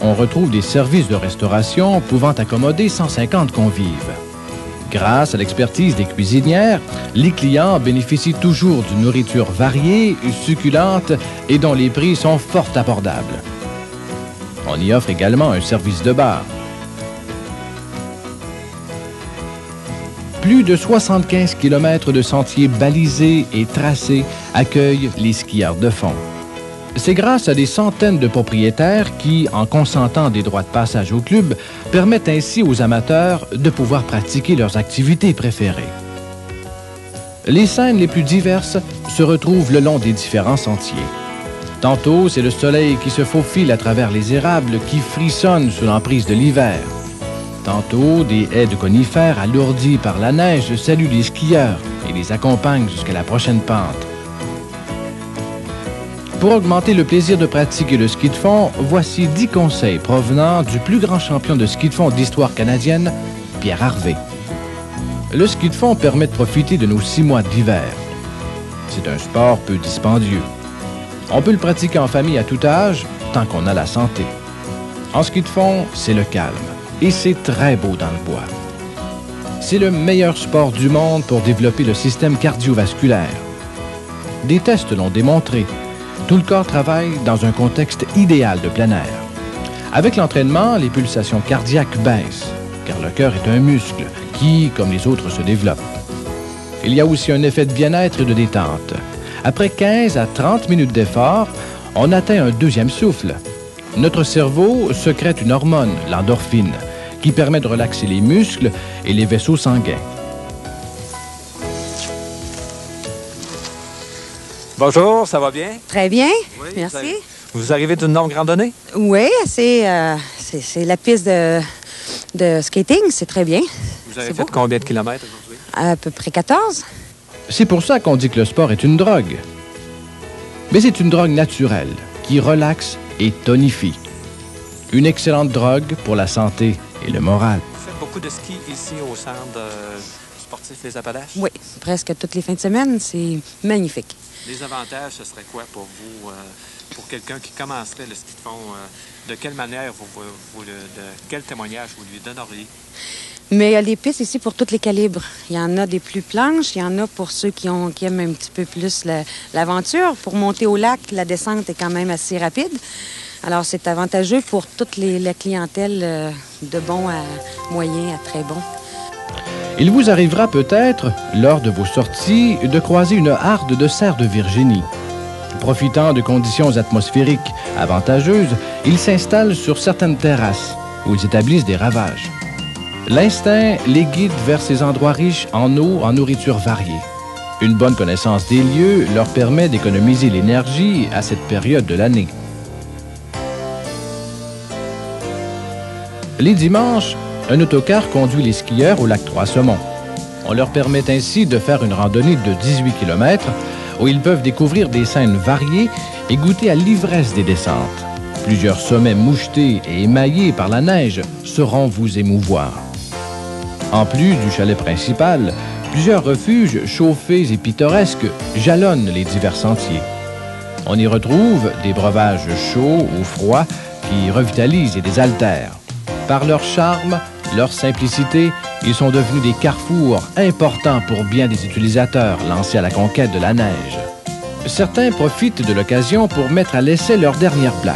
On retrouve des services de restauration pouvant accommoder 150 convives. Grâce à l'expertise des cuisinières, les clients bénéficient toujours d'une nourriture variée, succulente et dont les prix sont fort abordables. On y offre également un service de bar. Plus de 75 km de sentiers balisés et tracés accueillent les skieurs de fond. C'est grâce à des centaines de propriétaires qui, en consentant des droits de passage au club, permettent ainsi aux amateurs de pouvoir pratiquer leurs activités préférées. Les scènes les plus diverses se retrouvent le long des différents sentiers. Tantôt, c'est le soleil qui se faufile à travers les érables qui frissonnent sous l'emprise de l'hiver. Tantôt, des haies de conifères alourdies par la neige saluent les skieurs et les accompagnent jusqu'à la prochaine pente. Pour augmenter le plaisir de pratiquer le ski de fond, voici 10 conseils provenant du plus grand champion de ski de fond d'histoire canadienne, Pierre Harvey. Le ski de fond permet de profiter de nos 6 mois d'hiver. C'est un sport peu dispendieux. On peut le pratiquer en famille à tout âge, tant qu'on a la santé. En ski de fond, c'est le calme. Et c'est très beau dans le bois. C'est le meilleur sport du monde pour développer le système cardiovasculaire. Des tests l'ont démontré. Tout le corps travaille dans un contexte idéal de plein air. Avec l'entraînement, les pulsations cardiaques baissent, car le cœur est un muscle qui, comme les autres, se développe. Il y a aussi un effet de bien-être et de détente. Après 15 à 30 minutes d'effort, on atteint un deuxième souffle. Notre cerveau sécrète une hormone, l'endorphine, qui permet de relaxer les muscles et les vaisseaux sanguins. Bonjour, ça va bien? Très bien, Oui, merci. Vous arrivez d'une longue randonnée? Oui, c'est la piste de skating, c'est très bien. Vous avez C'est fait beau. combien de kilomètres aujourd'hui? À peu près 14. C'est pour ça qu'on dit que le sport est une drogue. Mais c'est une drogue naturelle qui relaxe et tonifie. Une excellente drogue pour la santé et le moral. Vous faites beaucoup de ski ici au centre sportif Les Appalaches? Oui, presque toutes les fins de semaine, c'est magnifique. Les avantages, ce serait quoi pour vous, pour quelqu'un qui commencerait le ski de fond? De quelle manière, de quel témoignage vous lui donneriez? Mais il y a des pistes ici pour tous les calibres. Il y en a des plus planches, il y en a pour ceux qui aiment un petit peu plus l'aventure. Pour monter au lac, la descente est quand même assez rapide. Alors, c'est avantageux pour toute la clientèle de bon à moyen à très bon. Il vous arrivera peut-être, lors de vos sorties, de croiser une harde de cerfs de Virginie. Profitant de conditions atmosphériques avantageuses, ils s'installent sur certaines terrasses où ils établissent des ravages. L'instinct les guide vers ces endroits riches en eau, en nourriture variée. Une bonne connaissance des lieux leur permet d'économiser l'énergie à cette période de l'année. Les dimanches, un autocar conduit les skieurs au lac Trois-Saumons. On leur permet ainsi de faire une randonnée de 18 km où ils peuvent découvrir des scènes variées et goûter à l'ivresse des descentes. Plusieurs sommets mouchetés et émaillés par la neige sauront vous émouvoir. En plus du chalet principal, plusieurs refuges chauffés et pittoresques jalonnent les divers sentiers. On y retrouve des breuvages chauds ou froids qui revitalisent et désaltèrent. Par leur charme, leur simplicité, ils sont devenus des carrefours importants pour bien des utilisateurs lancés à la conquête de la neige. Certains profitent de l'occasion pour mettre à l'essai leur dernière blague.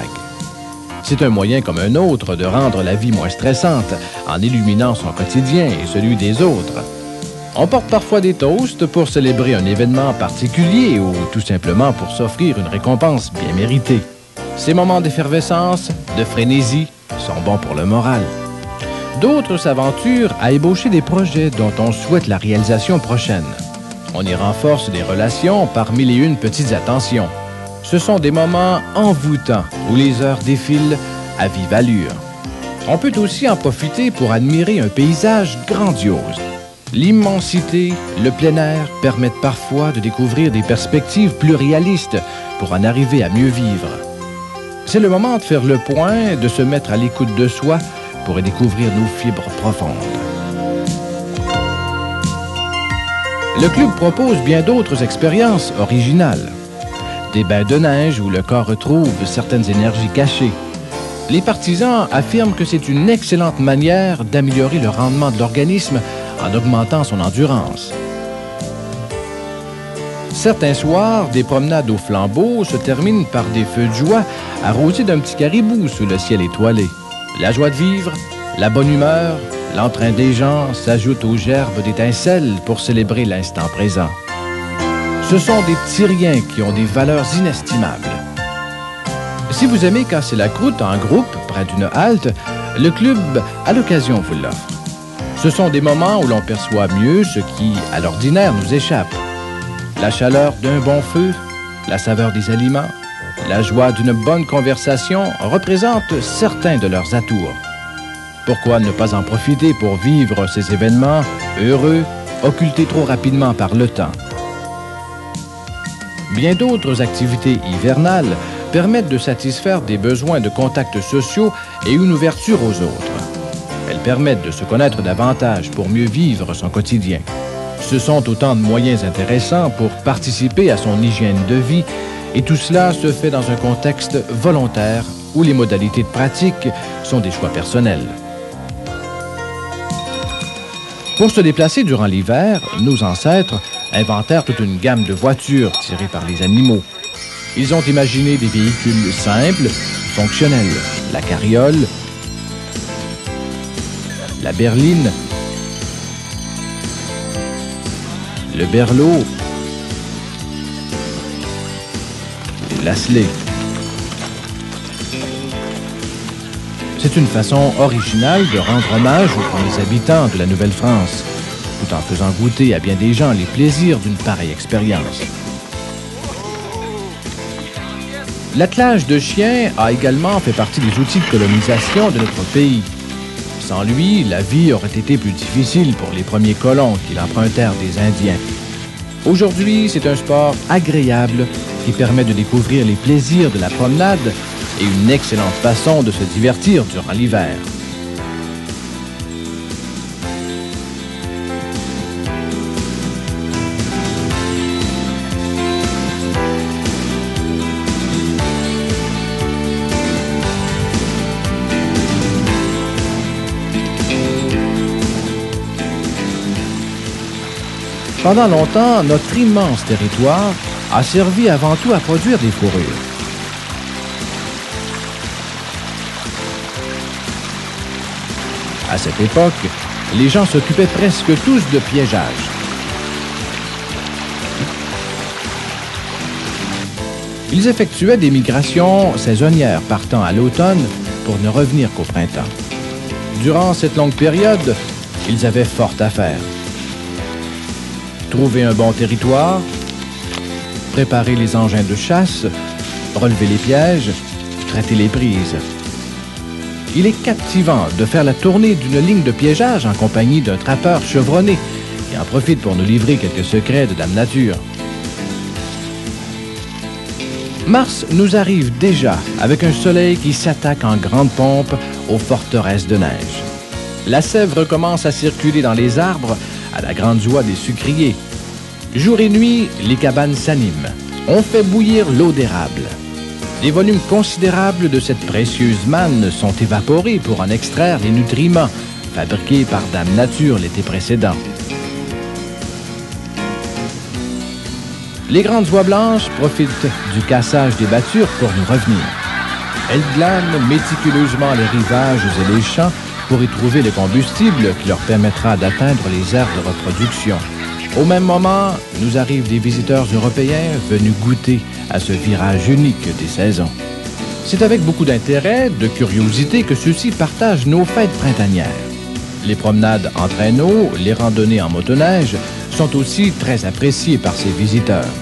C'est un moyen comme un autre de rendre la vie moins stressante en illuminant son quotidien et celui des autres. On porte parfois des toasts pour célébrer un événement particulier ou tout simplement pour s'offrir une récompense bien méritée. Ces moments d'effervescence, de frénésie, sont bons pour le moral. D'autres s'aventurent à ébaucher des projets dont on souhaite la réalisation prochaine. On y renforce des relations par mille et une petites attentions. Ce sont des moments envoûtants où les heures défilent à vive allure. On peut aussi en profiter pour admirer un paysage grandiose. L'immensité, le plein air permettent parfois de découvrir des perspectives plus réalistes pour en arriver à mieux vivre. C'est le moment de faire le point, de se mettre à l'écoute de soi pour y découvrir nos fibres profondes. Le club propose bien d'autres expériences originales. Des bains de neige où le corps retrouve certaines énergies cachées. Les partisans affirment que c'est une excellente manière d'améliorer le rendement de l'organisme en augmentant son endurance. Certains soirs, des promenades au flambeau se terminent par des feux de joie arrosés d'un petit caribou sous le ciel étoilé. La joie de vivre, la bonne humeur, l'entrain des gens s'ajoutent aux gerbes d'étincelles pour célébrer l'instant présent. Ce sont des petits riens qui ont des valeurs inestimables. Si vous aimez casser la croûte en groupe près d'une halte, le club à l'occasion vous l'offre. Ce sont des moments où l'on perçoit mieux ce qui, à l'ordinaire, nous échappe. La chaleur d'un bon feu, la saveur des aliments, la joie d'une bonne conversation représentent certains de leurs atours. Pourquoi ne pas en profiter pour vivre ces événements heureux, occultés trop rapidement par le temps? Bien d'autres activités hivernales permettent de satisfaire des besoins de contacts sociaux et une ouverture aux autres. Elles permettent de se connaître davantage pour mieux vivre son quotidien. Ce sont autant de moyens intéressants pour participer à son hygiène de vie, et tout cela se fait dans un contexte volontaire où les modalités de pratique sont des choix personnels. Pour se déplacer durant l'hiver, nos ancêtres inventèrent toute une gamme de voitures tirées par les animaux. Ils ont imaginé des véhicules simples, fonctionnels, la carriole, la berline, le berlot, la slé. C'est une façon originale de rendre hommage aux premiers habitants de la Nouvelle-France, tout en faisant goûter à bien des gens les plaisirs d'une pareille expérience. L'attelage de chiens a également fait partie des outils de colonisation de notre pays. Sans lui, la vie aurait été plus difficile pour les premiers colons qui l'empruntèrent des Indiens. Aujourd'hui, c'est un sport agréable qui permet de découvrir les plaisirs de la promenade et une excellente façon de se divertir durant l'hiver. Pendant longtemps, notre immense territoire a servi avant tout à produire des fourrures. À cette époque, les gens s'occupaient presque tous de piégeage. Ils effectuaient des migrations saisonnières partant à l'automne pour ne revenir qu'au printemps. Durant cette longue période, ils avaient fort à faire. Trouver un bon territoire, préparer les engins de chasse, relever les pièges, traiter les prises. Il est captivant de faire la tournée d'une ligne de piégeage en compagnie d'un trappeur chevronné qui en profite pour nous livrer quelques secrets de Dame Nature. Mars nous arrive déjà avec un soleil qui s'attaque en grande pompe aux forteresses de neige. La sève commence à circuler dans les arbres à la grande joie des sucriers. Jour et nuit, les cabanes s'animent. On fait bouillir l'eau d'érable. Des volumes considérables de cette précieuse manne sont évaporés pour en extraire les nutriments fabriqués par Dame Nature l'été précédent. Les grandes oies blanches profitent du cassage des battures pour nous revenir. Elles glanent méticuleusement les rivages et les champs pour y trouver le combustible qui leur permettra d'atteindre les aires de reproduction. Au même moment, nous arrivent des visiteurs européens venus goûter à ce virage unique des saisons. C'est avec beaucoup d'intérêt, de curiosité que ceux-ci partagent nos fêtes printanières. Les promenades en traîneau, les randonnées en motoneige sont aussi très appréciées par ces visiteurs.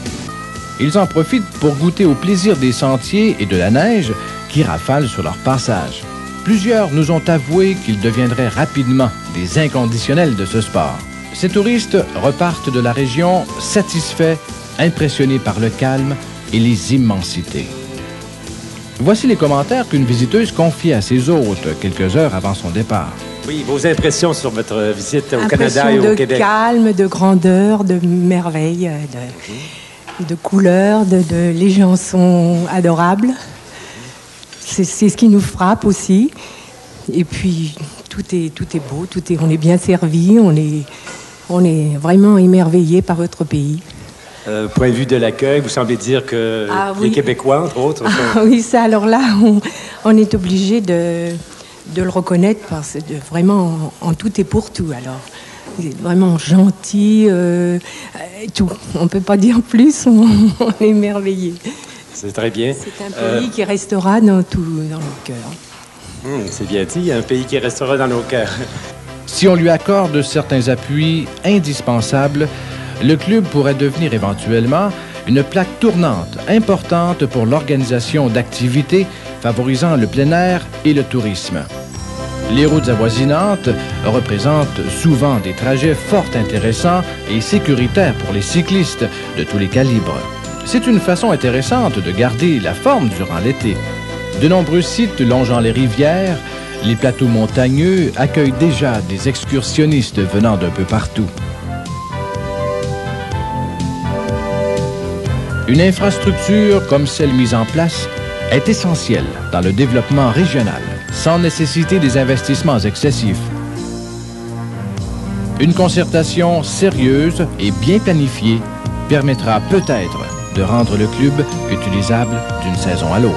Ils en profitent pour goûter au plaisir des sentiers et de la neige qui rafalent sur leur passage. Plusieurs nous ont avoué qu'ils deviendraient rapidement des inconditionnels de ce sport. Ces touristes repartent de la région satisfaits, impressionnés par le calme et les immensités. Voici les commentaires qu'une visiteuse confiait à ses hôtes quelques heures avant son départ. Oui, vos impressions sur votre visite au Canada et au Québec. De calme, de grandeur, de merveille, de couleurs, les gens sont adorables. c'est ce qui nous frappe aussi. Et puis, tout est beau, on est bien servi, on est vraiment émerveillés par votre pays. Point de vue de l'accueil, vous semblez dire que les Québécois, entre autres... Oui, ça, alors là, on est obligé de le reconnaître parce que vraiment, en tout et pour tout, alors. Vous êtes vraiment gentil, tout. On ne peut pas dire plus, on est émerveillés. C'est très bien. C'est un pays qui restera dans nos cœurs. C'est bien dit, un pays qui restera dans nos cœurs. Si on lui accorde certains appuis indispensables, le club pourrait devenir éventuellement une plaque tournante importante pour l'organisation d'activités favorisant le plein air et le tourisme. Les routes avoisinantes représentent souvent des trajets fort intéressants et sécuritaires pour les cyclistes de tous les calibres. C'est une façon intéressante de garder la forme durant l'été. De nombreux sites longeant les rivières, les plateaux montagneux accueillent déjà des excursionnistes venant d'un peu partout. Une infrastructure comme celle mise en place est essentielle dans le développement régional, sans nécessiter des investissements excessifs. Une concertation sérieuse et bien planifiée permettra peut-être de rendre le club utilisable d'une saison à l'autre.